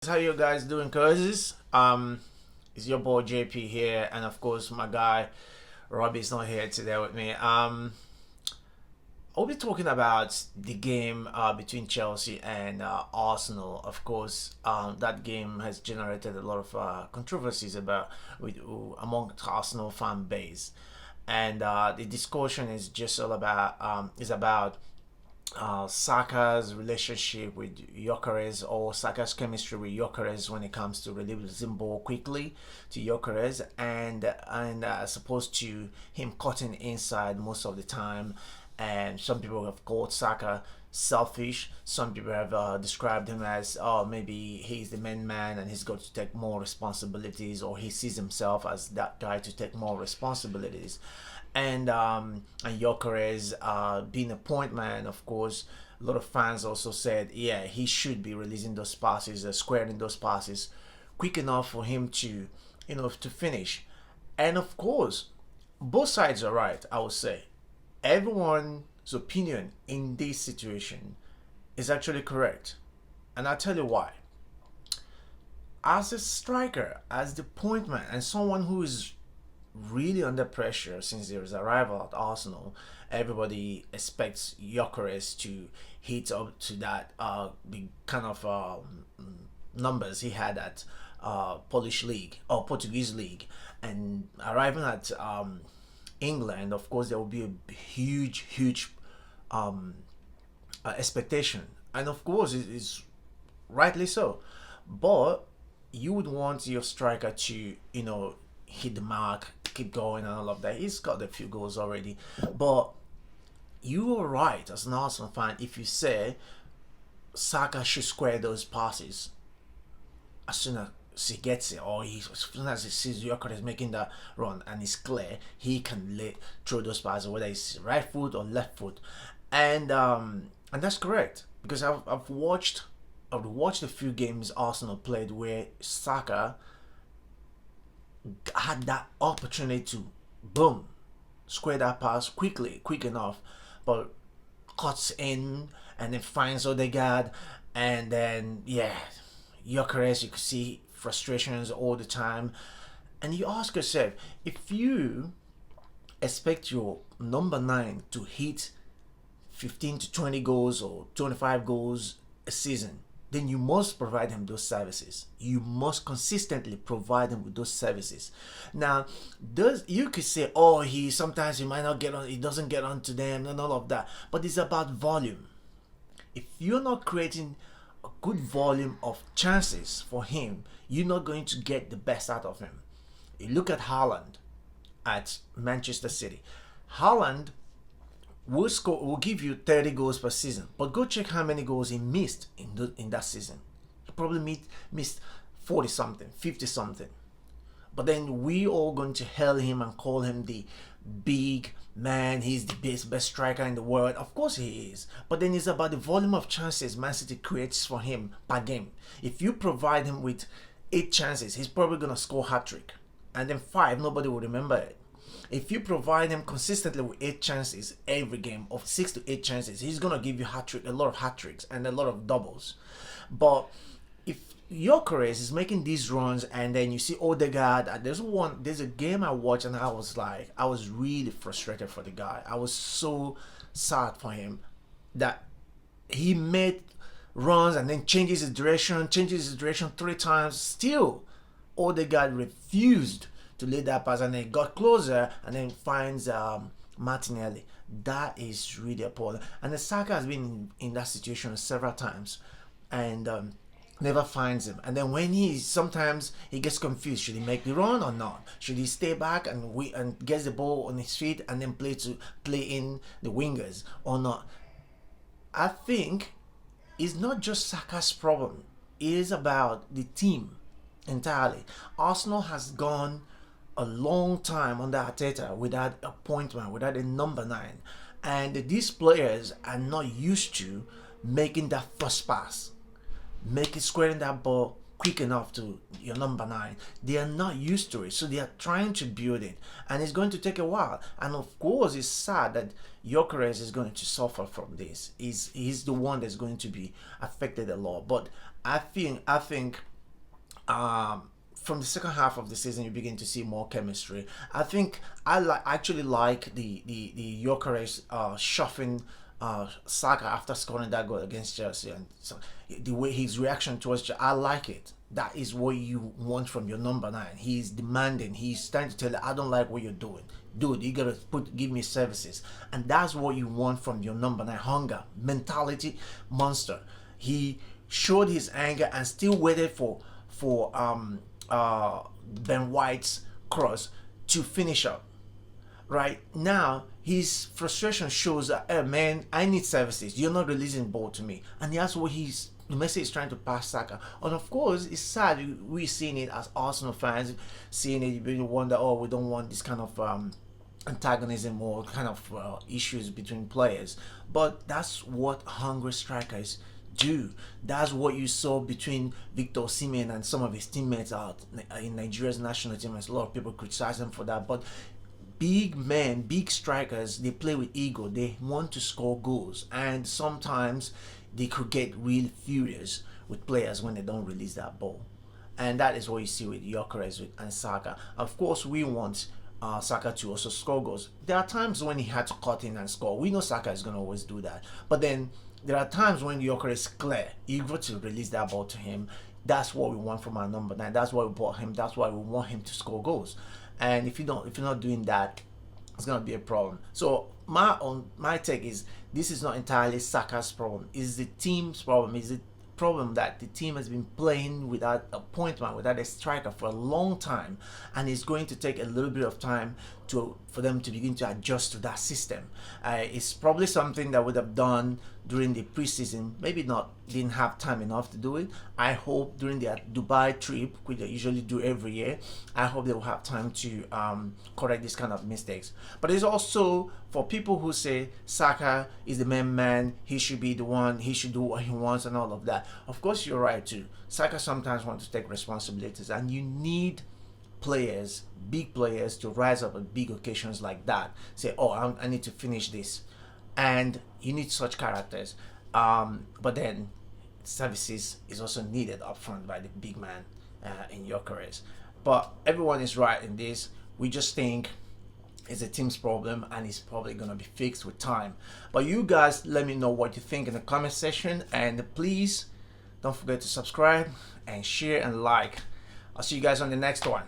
How you guys doing, cuzes? It's your boy JP here, and of course my guy Robbie's not here today with me. I'll be talking about the game between Chelsea and Arsenal. Of course, that game has generated a lot of controversies among Arsenal fan base, and the discussion is just all about Saka's relationship with Gyokeres, or Saka's chemistry with Gyokeres when it comes to releasing ball quickly to Gyokeres, and as opposed to him cutting inside most of the time. And some people have called Saka selfish. Some people have described him as, oh, maybe he's the main man and he's got to take more responsibilities, or he sees himself as that guy to take more responsibilities. And Gyökeres being a point man, of course, a lot of fans also said, yeah, he should be releasing those passes, squaring those passes quick enough for him to, to finish. And of course, both sides are right, I would say. Everyone's opinion in this situation is actually correct. And I'll tell you why. As a striker, as the point man, and someone who is really under pressure since his arrival at Arsenal, everybody expects Gyökeres to hit up to that the kind of numbers he had at Polish league or Portuguese league, and arriving at England. Of course, there will be a huge um, expectation, and of course, it is rightly so. But you would want your striker to, hit the mark, keep going, and all of that. He's got a few goals already, but you are right as an Arsenal fan if you say Saka should square those passes as soon as he gets it, or as soon as he sees Gyökeres making that run and it's clear, he can throw those passes, whether it's right foot or left foot, and that's correct because I've watched a few games Arsenal played where Saka had that opportunity to boom square that pass quick enough, but cuts in and then finds Odegaard, and then yeah, Gyökeres, you could see frustrations all the time, and you ask yourself, if you expect your number 9 to hit 15 to 20 goals or 25 goals a season, then you must provide him those services. You must consistently provide him with those services. Now, you could say, oh, he might not get on, he doesn't get onto them and all of that, but it's about volume. If you're not creating a good volume of chances for him, you're not going to get the best out of him. You look at Haaland at Manchester City. Haaland will give you 30 goals per season, but go check how many goals he missed in that season. He probably missed 40 something, 50 something. But then we all going to hail him and call him the big man. He's the best striker in the world. Of course he is. But then it's about the volume of chances Man City creates for him per game. If you provide him with 8 chances, he's probably going to score hat-trick. And then 5, nobody will remember it. If you provide him consistently with 8 chances every game, of 6 to 8 chances, he's gonna give you a lot of hat tricks and a lot of doubles. But if Gyökeres is making these runs, and then you see Odegaard, there's a game I watched and I was really frustrated for the guy. I was so sad for him that he made runs and then changes his direction 3 times. Still, Odegaard refused to lay that pass, and then got closer and then finds Martinelli. That is really appalling. And the Saka has been in that situation several times and never finds him. And then when sometimes he gets confused. Should he make the run or not? Should he stay back and gets the ball on his feet and then play in the wingers or not? I think it's not just Saka's problem. It is about the team entirely. Arsenal has gone a long time under Arteta without a point man, without a number 9, and these players are not used to making that first pass, squaring that ball quick enough to your number 9. They are not used to it, so they are trying to build it, and it's going to take a while. And of course, it's sad that Gyökeres is going to suffer from this. He's the one that's going to be affected a lot. But I think from the second half of the season, you begin to see more chemistry. I think actually like the Gyokeres shuffling Saka after scoring that goal against Chelsea, and so the way his reaction towards Chelsea, I like it. That is what you want from your number nine. He's demanding. He's trying to tell you, I don't like what you're doing. Dude, you gotta give me services. And that's what you want from your number nine. Hunger, mentality, monster. He showed his anger and still waited for Ben White's cross to finish up. Right now, his frustration shows that, hey man, I need services. You're not releasing the ball to me, and that's what the message is trying to pass Saka. And of course, it's sad we're seeing it as Arsenal fans, seeing it. You wonder, oh, we don't want this kind of antagonism or kind of issues between players. But that's what hungry strikers do. That's what you saw between Victor Osimhen and some of his teammates out in Nigeria's national team. There's a lot of people criticize him for that, but big men, big strikers, they play with ego. They want to score goals, and sometimes they could get real furious with players when they don't release that ball. And that is what you see with Gyokeres and Saka. Of course, we want Saka to also score goals. There are times when he had to cut in and score. We know Saka is going to always do that. But then there are times when Gyokeres is clear, eager to release that ball to him. That's what we want from our number nine. That's why we bought him. That's why we want him to score goals. And if you're not doing that, it's gonna be a problem. So my take is, this is not entirely Saka's problem. It's the team's problem. It's the problem that the team has been playing without a point man, without a striker for a long time, and it's going to take a little bit of time for them to begin to adjust to that system. It's probably something that would have done during the preseason. Maybe not, didn't have time enough to do it. I hope during their Dubai trip, which they usually do every year, I hope they will have time to correct this kind of mistakes. But it's also for people who say Saka is the main man, he should be the one, he should do what he wants and all of that. Of course, you're right too. Saka sometimes wants to take responsibilities, and you need players, big players, to rise up at big occasions like that. Say, oh, I need to finish this. And you need such characters. But then services is also needed up front by the big man in your careers. But everyone is right in this. We just think it's a team's problem, and it's probably going to be fixed with time. But you guys, let me know what you think in the comment section, and please don't forget to subscribe and share and like. I'll see you guys on the next one.